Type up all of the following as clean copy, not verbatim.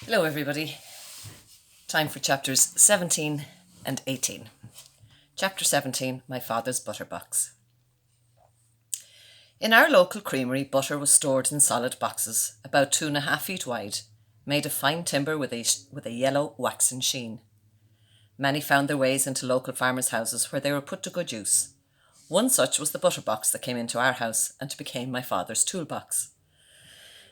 Hello everybody. Time for chapters 17 and 18. Chapter 17, My Father's Butter Box. In our local creamery, butter was stored in solid boxes, about 2.5 feet wide, made of fine timber with a yellow waxen sheen. Many found their ways into local farmers' houses where they were put to good use. One such was the butter box that came into our house and became my father's toolbox.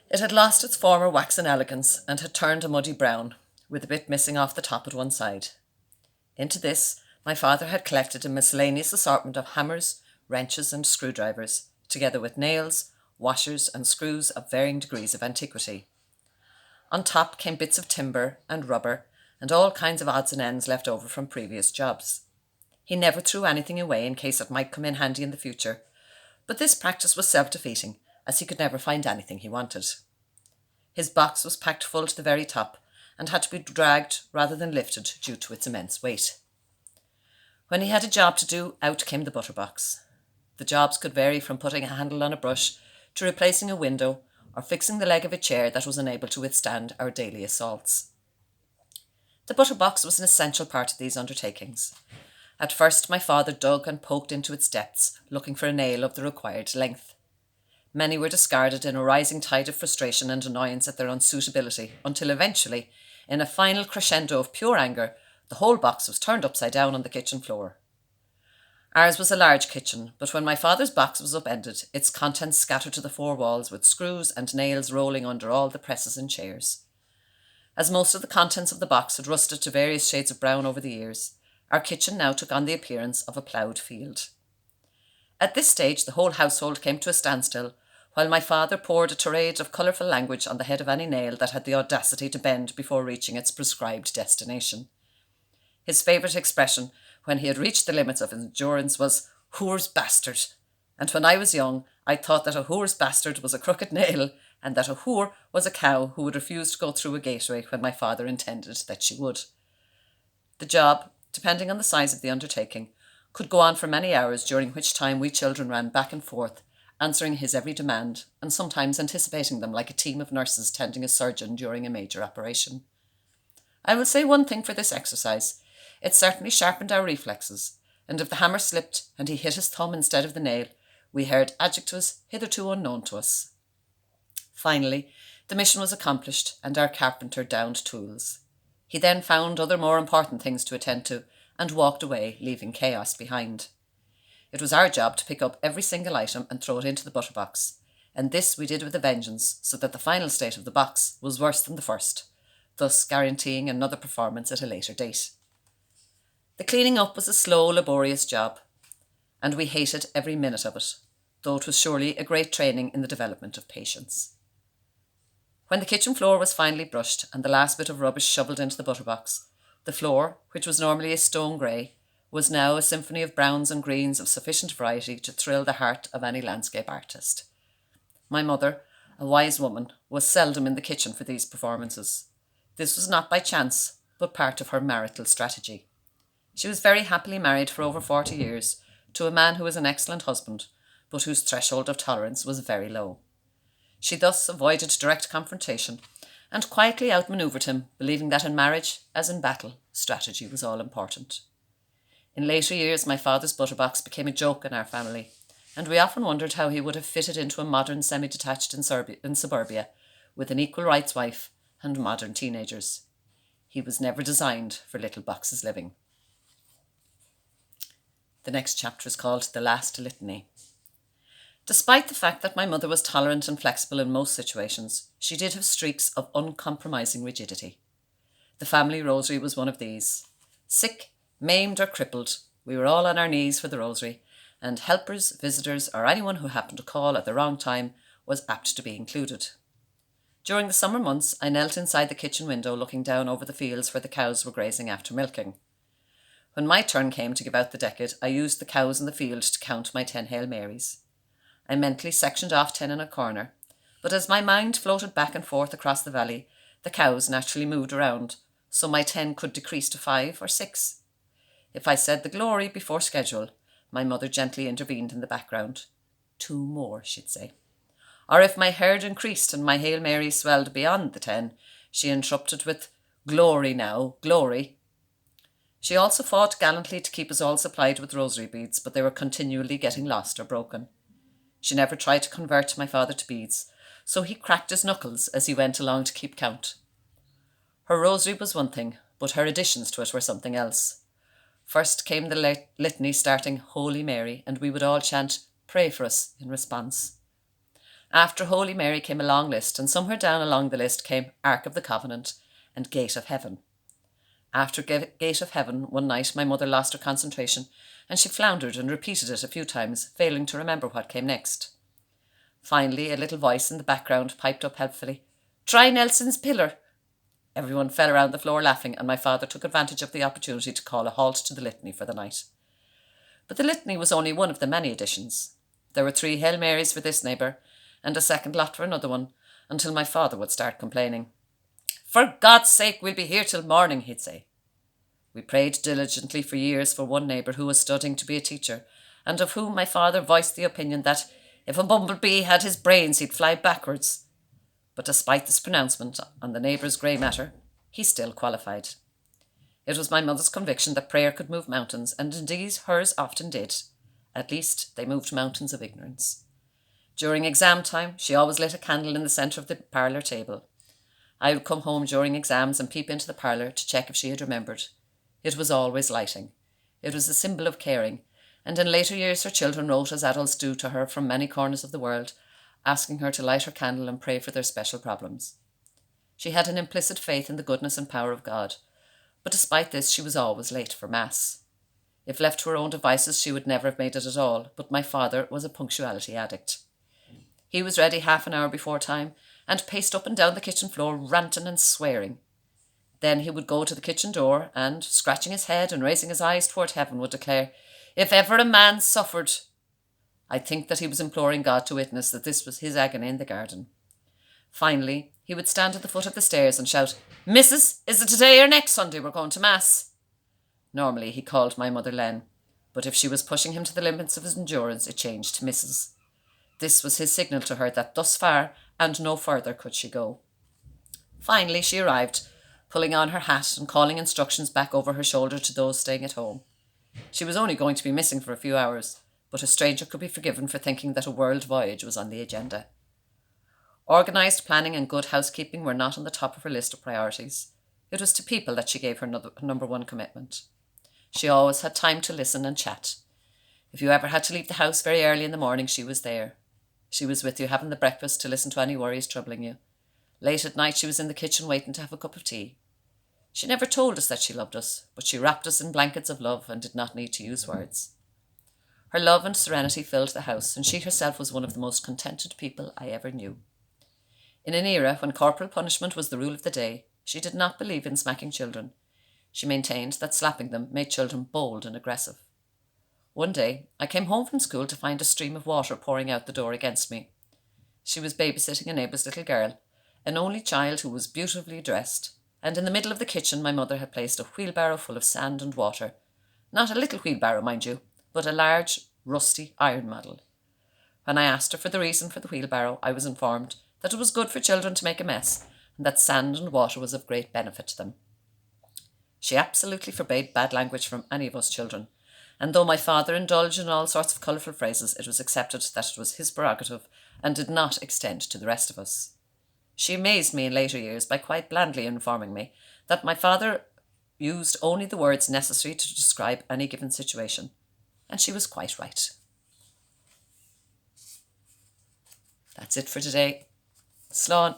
It had lost its former waxen elegance and had turned a muddy brown, with a bit missing off the top at one side. Into this, my father had collected a miscellaneous assortment of hammers, wrenches, and screwdrivers, together with nails, washers, and screws of varying degrees of antiquity. On top came bits of timber and rubber and all kinds of odds and ends left over from previous jobs. He never threw anything away in case it might come in handy in the future, but this practice was self-defeating, as he could never find anything he wanted. His box was packed full to the very top and had to be dragged rather than lifted due to its immense weight. When he had a job to do, out came the butter box. The jobs could vary from putting a handle on a brush to replacing a window or fixing the leg of a chair that was unable to withstand our daily assaults. The butter box was an essential part of these undertakings. At first, my father dug and poked into its depths, looking for a nail of the required length. Many were discarded in a rising tide of frustration and annoyance at their unsuitability, until eventually, in a final crescendo of pure anger, the whole box was turned upside down on the kitchen floor. Ours was a large kitchen, but when my father's box was upended, its contents scattered to the four walls, with screws and nails rolling under all the presses and chairs. As most of the contents of the box had rusted to various shades of brown over the years, our kitchen now took on the appearance of a ploughed field. At this stage, the whole household came to a standstill, while my father poured a tirade of colourful language on the head of any nail that had the audacity to bend before reaching its prescribed destination. His favourite expression, when he had reached the limits of his endurance, was "whore's bastard," and when I was young, I thought that a whore's bastard was a crooked nail, and that a whore was a cow who would refuse to go through a gateway when my father intended that she would. The job, depending on the size of the undertaking, could go on for many hours, during which time we children ran back and forth, answering his every demand, and sometimes anticipating them like a team of nurses tending a surgeon during a major operation. I will say one thing for this exercise. It certainly sharpened our reflexes, and if the hammer slipped and he hit his thumb instead of the nail, we heard adjectives hitherto unknown to us. Finally, the mission was accomplished, and our carpenter downed tools. He then found other more important things to attend to, and walked away, leaving chaos behind. It was our job to pick up every single item and throw it into the butter box, and this we did with a vengeance, so that the final state of the box was worse than the first, thus guaranteeing another performance at a later date. The cleaning up was a slow, laborious job, and we hated every minute of it, though it was surely a great training in the development of patience. When the kitchen floor was finally brushed and the last bit of rubbish shovelled into the butter box, the floor, which was normally a stone grey, was now a symphony of browns and greens of sufficient variety to thrill the heart of any landscape artist. My mother, a wise woman, was seldom in the kitchen for these performances. This was not by chance, but part of her marital strategy. She was very happily married for over 40 years to a man who was an excellent husband, but whose threshold of tolerance was very low. She thus avoided direct confrontation and quietly outmanoeuvred him, believing that in marriage, as in battle, strategy was all important. In later years, my father's butter box became a joke in our family, and we often wondered how he would have fitted into a modern semi-detached in suburbia, with an equal rights wife and modern teenagers. He was never designed for little boxes living. The next chapter is called The Last Litany. Despite the fact that my mother was tolerant and flexible in most situations, she did have streaks of uncompromising rigidity. The family rosary was one of these. Sick, maimed or crippled, we were all on our knees for the rosary, and helpers, visitors, or anyone who happened to call at the wrong time was apt to be included. During the summer months, I knelt inside the kitchen window looking down over the fields where the cows were grazing after milking. When my turn came to give out the decade, I used the cows in the field to count my 10 Hail Marys. I mentally sectioned off 10 in a corner, but as my mind floated back and forth across the valley, the cows naturally moved around, so my 10 could decrease to 5 or 6. If I said the glory before schedule, my mother gently intervened in the background. 2 more, she'd say. Or if my herd increased and my Hail Mary swelled beyond the 10, she interrupted with, "Glory now, glory." She also fought gallantly to keep us all supplied with rosary beads, but they were continually getting lost or broken. She never tried to convert my father to beads, so he cracked his knuckles as he went along to keep count. Her rosary was one thing, but her additions to it were something else. First came the litany starting Holy Mary, and we would all chant, "Pray for us," in response. After Holy Mary came a long list, and somewhere down along the list came Ark of the Covenant and Gate of Heaven. After Gate of Heaven, one night my mother lost her concentration, and she floundered and repeated it a few times, failing to remember what came next. Finally, a little voice in the background piped up helpfully, "Try Nelson's Pillar." Everyone fell around the floor laughing, and my father took advantage of the opportunity to call a halt to the litany for the night. But the litany was only one of the many additions. There were 3 Hail Marys for this neighbour, and a second lot for another one, until my father would start complaining. "For God's sake, we'll be here till morning," he'd say. We prayed diligently for years for one neighbour who was studying to be a teacher, and of whom my father voiced the opinion that if a bumblebee had his brains, he'd fly backwards. But despite this pronouncement on the neighbour's grey matter, he still qualified. It was my mother's conviction that prayer could move mountains, and indeed hers often did. At least they moved mountains of ignorance. During exam time, she always lit a candle in the centre of the parlour table. I would come home during exams and peep into the parlour to check if she had remembered. It was always lighting. It was a symbol of caring, and in later years her children wrote, as adults do, to her from many corners of the world, asking her to light her candle and pray for their special problems. She had an implicit faith in the goodness and power of God, but despite this she was always late for Mass. If left to her own devices she would never have made it at all, but my father was a punctuality addict. He was ready half an hour before time and paced up and down the kitchen floor ranting and swearing. Then he would go to the kitchen door and, scratching his head and raising his eyes toward heaven, would declare, "If ever a man suffered." I think that he was imploring God to witness that this was his agony in the garden. Finally, he would stand at the foot of the stairs and shout, "Missus, is it today or next Sunday we're going to Mass?" Normally he called my mother Len, but if she was pushing him to the limits of his endurance, it changed to Mrs. This was his signal to her that thus far and no further could she go. Finally she arrived, pulling on her hat and calling instructions back over her shoulder to those staying at home. She was only going to be missing for a few hours, but a stranger could be forgiven for thinking that a world voyage was on the agenda. Organised planning and good housekeeping were not on the top of her list of priorities. It was to people that she gave her number one commitment. She always had time to listen and chat. If you ever had to leave the house very early in the morning, she was there. She was with you having the breakfast to listen to any worries troubling you. Late at night she was in the kitchen waiting to have a cup of tea. She never told us that she loved us, but she wrapped us in blankets of love and did not need to use words. Her love and serenity filled the house, and she herself was one of the most contented people I ever knew. In an era when corporal punishment was the rule of the day, she did not believe in smacking children. She maintained that slapping them made children bold and aggressive. One day, I came home from school to find a stream of water pouring out the door against me. She was babysitting a neighbour's little girl, an only child who was beautifully dressed, and in the middle of the kitchen my mother had placed a wheelbarrow full of sand and water. Not a little wheelbarrow, mind you, but a large, rusty iron model. When I asked her for the reason for the wheelbarrow, I was informed that it was good for children to make a mess, and that sand and water was of great benefit to them. She absolutely forbade bad language from any of us children, and though my father indulged in all sorts of colourful phrases, it was accepted that it was his prerogative and did not extend to the rest of us. She amazed me in later years by quite blandly informing me that my father used only the words necessary to describe any given situation, and she was quite right. That's it for today. Slán.